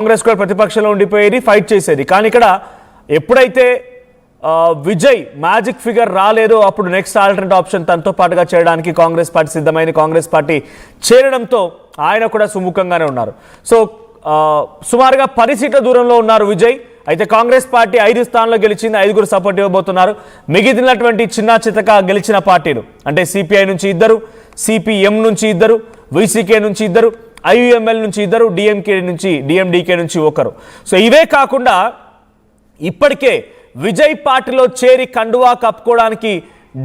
కాంగ్రెస్ కూడా ప్రతిపక్షంలో ఉండిపోయేది, ఫైట్ చేసేది. కానీ ఇక్కడ ఎప్పుడైతే విజయ్ మ్యాజిక్ ఫిగర్ రాలేదో అప్పుడు నెక్స్ట్ ఆల్టర్నేట్ ఆప్షన్ తనతో పాటుగా చేయడానికి కాంగ్రెస్ పార్టీ సిద్ధమైంది. కాంగ్రెస్ పార్టీ చేరడంతో ఆయన కూడా సుముఖంగానే ఉన్నారు. సో సుమారుగా 10 సీట్ల దూరంలో ఉన్నారు విజయ్. అయితే కాంగ్రెస్ పార్టీ 5 స్థానాల్లో గెలిచింది, 5గురు సపోర్ట్ ఇవ్వబోతున్నారు. మిగిలినటువంటి చిన్న చితక గెలిచిన పార్టీలు అంటే సిపిఐ నుంచి 2, సిపిఎం నుంచి 2, వీసీకే నుంచి 2, ఐయుఎంఎల్ నుంచి 2, డిఎండికే నుంచి 1. సో ఇవే కాకుండా ఇప్పటికే విజయ్ పార్టీలో చేరి కండువా కప్పుకోవడానికి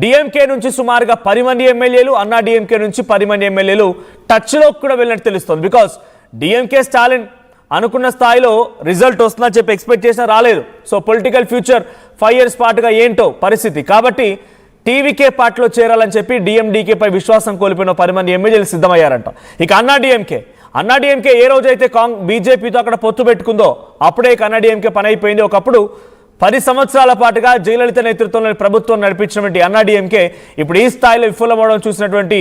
డిఎంకే నుంచి సుమారుగా 10 మంది ఎమ్మెల్యేలు, అన్నా డిఎంకే నుంచి 10 మంది ఎమ్మెల్యేలు టచ్లో కూడా వెళ్ళినట్టు తెలుస్తుంది. బికాస్ డిఎంకే స్టాలిన్ అనుకున్న స్థాయిలో రిజల్ట్ వస్తుందని చెప్పి ఎక్స్పెక్ట్ చేసినా రాలేదు. సో పొలిటికల్ ఫ్యూచర్ 5 ఇయర్స్ పాటుగా ఏంటో పరిస్థితి. కాబట్టి టీవీకే పార్టీలో చేరాలని చెప్పి డిఎండికేపై విశ్వాసం కోల్పోయిన 10 మంది ఎమ్మెల్యేలు సిద్ధమయ్యారంట. ఇక అన్నా డిఎంకే ఏ రోజైతే బీజేపీతో అక్కడ పొత్తు పెట్టుకుందో అప్పుడే అన్నా డిఎంకే పని అయిపోయింది. ఒకప్పుడు 10 సంవత్సరాల పాటుగా జయలలిత నేతృత్వంలోని ప్రభుత్వం నడిపించినటువంటి అన్నా డిఎంకే ఇప్పుడు ఈ స్థాయిలో విఫలమవడం చూసినటువంటి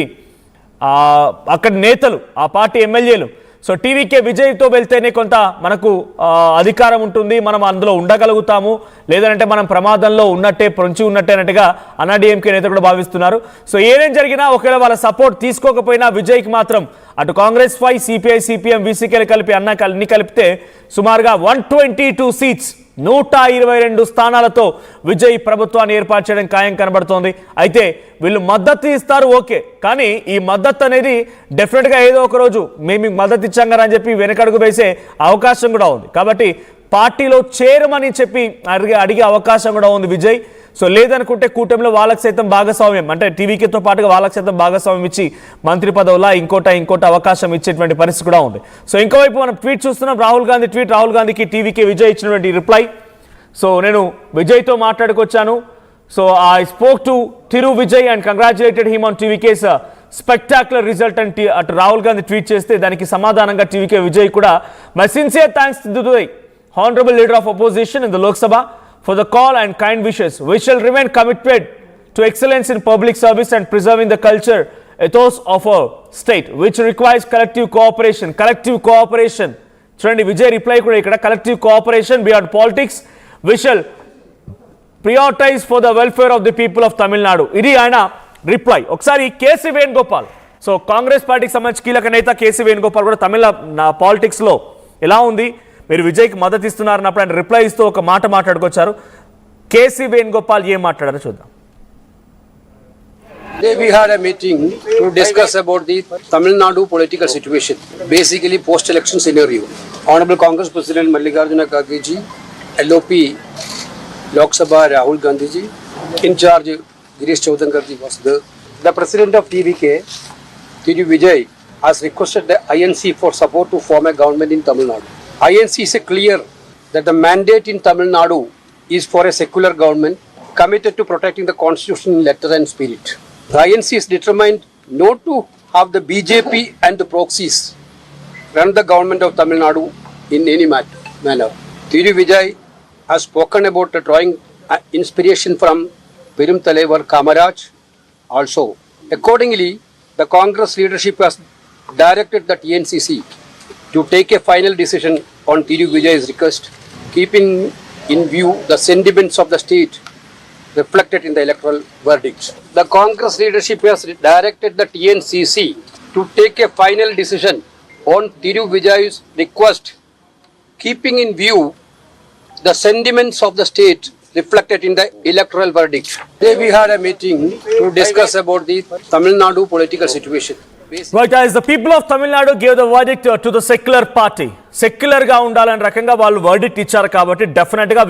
అక్కడ నేతలు, ఆ పార్టీ ఎమ్మెల్యేలు, సో టీవీకే విజయ్తో వెళ్తేనే కొంత మనకు అధికారం ఉంటుంది, మనం అందులో ఉండగలుగుతాము, లేదంటే మనం ప్రమాదంలో ఉన్నట్టే, పొంచి ఉన్నట్టే అన్నట్టుగా అన్నా డిఎంకే నేతలు కూడా భావిస్తున్నారు. సో ఏదేం జరిగినా ఒకవేళ వాళ్ళ సపోర్ట్ తీసుకోకపోయినా విజయ్కి మాత్రం అటు కాంగ్రెస్ 5, సిపిఐ, సిపిఎం, వీసీకేలు కలిపి అన్ని కలిపితే సుమారుగా 122 సీట్స్ 122 స్థానాలతో విజయ్ ప్రభుత్వాన్ని ఏర్పాటు చేయడం ఖాయం కనబడుతోంది. అయితే వీళ్ళు మద్దతు ఇస్తారు ఓకే, కానీ ఈ మద్దతు అనేది డెఫినెట్గా ఏదో ఒక రోజు మేము మద్దతు ఇచ్చాం కదా అని చెప్పి వెనకడుగు వేసే అవకాశం కూడా ఉంది. కాబట్టి పార్టీలో చేరమని చెప్పి అడిగే అవకాశం కూడా ఉంది విజయ్. సో లేదనుకుంటే కూటమిలో వాళ్ళకి సైతం భాగస్వామ్యం, అంటే టీవీకేతో పాటుగా వాళ్ళకి సైతం భాగస్వామ్యం ఇచ్చి మంత్రి పదవులా ఇంకోటి అవకాశం ఇచ్చేటువంటి పరిస్థితి కూడా ఉంది. సో ఇంకోవైపు మనం ట్వీట్ చూస్తున్నాం, రాహుల్ గాంధీకి టీవీకే విజయ్ ఇచ్చినటువంటి రిప్లై. సో నేను విజయ్తో మాట్లాడుకొచ్చాను. So I spoke to Thiru Vijay and congratulated him on TVK's spectacular result అని అటు రాహుల్ గాంధీ ట్వీట్ చేస్తే దానికి సమాధానంగా టీవీకే విజయ్ కూడా my sincere thanks to the honourable leader of opposition in the Lok Sabha for the call and kind wishes. We shall remain committed to excellence in public service and preserving the culture ethos of our state, which requires collective cooperation. చూడండి Vijay reply కూడా ఇక్కడ, collective cooperation beyond politics. We shall prioritize for the welfare of the people of Tamil Nadu. ఇది ఆయన reply. ఒకసారి KC Venugopal, so Congress పార్టీకి సంబంధించి కీలక నేత కేసీ వేణుగోపాల్ కూడా తమిళ పాలిటిక్స్లో ఎలా ఉంది, మీరు విజయ్కి మద్దతు ఇస్తున్నారన్నప్పుడు ఆయన రిప్లై ఇస్తూ ఒక మాట మాట్లాడుకొచ్చారు. కేసీ వేణుగోపాల్ ఏం మాట్లాడారో చూద్దాం. Today we had a meeting to discuss about the Tamil Nadu political situation, basically post-election scenario. Honorable Congress President Mallikarjuna Kharge ji, LOP Lok Sabha Rahul Gandhi ji, in charge Girish Choudhankar ji was there. The President of TVK, Tiru Vijay, has requested the INC for support to form a government in Tamil Nadu. INC is clear that the mandate in Tamil Nadu is for a secular government committed to protecting the constitution in letter and spirit. The INC is determined not to have the BJP and the proxies run the government of Tamil Nadu in any manner. Thiru Vijay has spoken about drawing inspiration from Perum Thalaivar Kamaraj also. Accordingly, the Congress leadership has directed the TNCC to take a final decision on Thiru Vijay's request, keeping in view the sentiments of the state reflected in the electoral verdict. The Congress leadership has directed the TNCC to take a final decision on Thiru Vijay's request, keeping in view the sentiments of the state reflected in the electoral verdict. Today we had a meeting to discuss about the Tamil Nadu political situation. Right, as the people of Tamil Nadu gave the verdict to the secular party, సెక్యులర్గా ఉండాలని రకంగా వాళ్ళు verdict ఇచ్చారు. కాబట్టి డెఫినెట్గా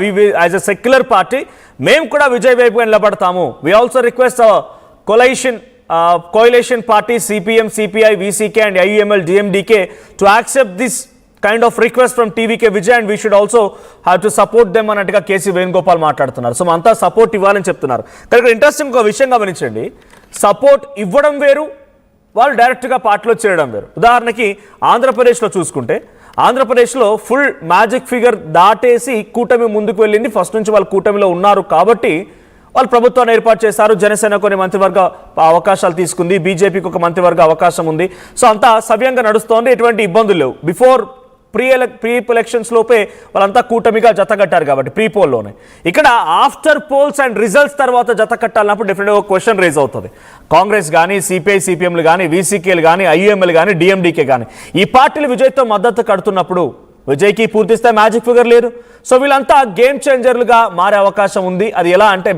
as a secular party మేము కూడా విజయ్ వైపుగా నిలబడతాము. We also request coalition party CPM, CPI, VCK and IUML, DMDK to accept this kind of request from TVK Vijay and we should also have to support them అన్నట్టుగా KC Venugopal మాట్లాడుతున్నారు. So అంతా support ఇవ్వాలని చెప్తున్నారు. కానీ ఇక్కడ ఇంట్రెస్టింగ్ ఒక విషయం గమనించండి, సపోర్ట్ ఇవ్వడం వేరు, వాళ్ళు డైరెక్ట్గా పార్టీలో చేరడం వేరు. ఉదాహరణకి ఆంధ్రప్రదేశ్లో చూసుకుంటే, ఆంధ్రప్రదేశ్లో ఫుల్ మ్యాజిక్ ఫిగర్ దాటేసి కూటమి ముందుకు వెళ్ళింది. ఫస్ట్ నుంచి వాళ్ళు కూటమిలో ఉన్నారు కాబట్టి వాళ్ళు ప్రభుత్వాన్ని ఏర్పాటు చేశారు. జనసేన కొన్ని మంత్రివర్గ అవకాశాలు తీసుకుంది, బీజేపీకి ఒక మంత్రివర్గ అవకాశం ఉంది. సో అంతా సవ్యంగా నడుస్తోంది, ఎటువంటి ఇబ్బందులు లేవు. బిఫోర్ ప్రీ ఎలక్షన్స్ లోపే వాళ్ళంతా కూటమిగా జత కట్టారు కాబట్టి ప్రీ పోల్లోనే. ఇక్కడ ఆఫ్టర్ పోల్స్ అండ్ రిజల్ట్స్ తర్వాత జత కట్టాలన్నప్పుడు డెఫినెట్గా ఒక క్వశ్చన్ రేజ్ అవుతుంది. కాంగ్రెస్ కానీ, సిపిఐ సిపిఎంలు కానీ, వీసీకేలు కానీ, ఐయుఎంఎల్ కానీ, డిఎండికే కానీ ఈ పార్టీలు విజయ్తో మద్దతు కడుతున్నప్పుడు విజయ్కి పూర్తిస్తే మ్యాజిక్ ఫిగర్ లేదు. సో వీళ్ళంతా గేమ్ చేంజర్లుగా మారే అవకాశం ఉంది. అది ఎలా అంటే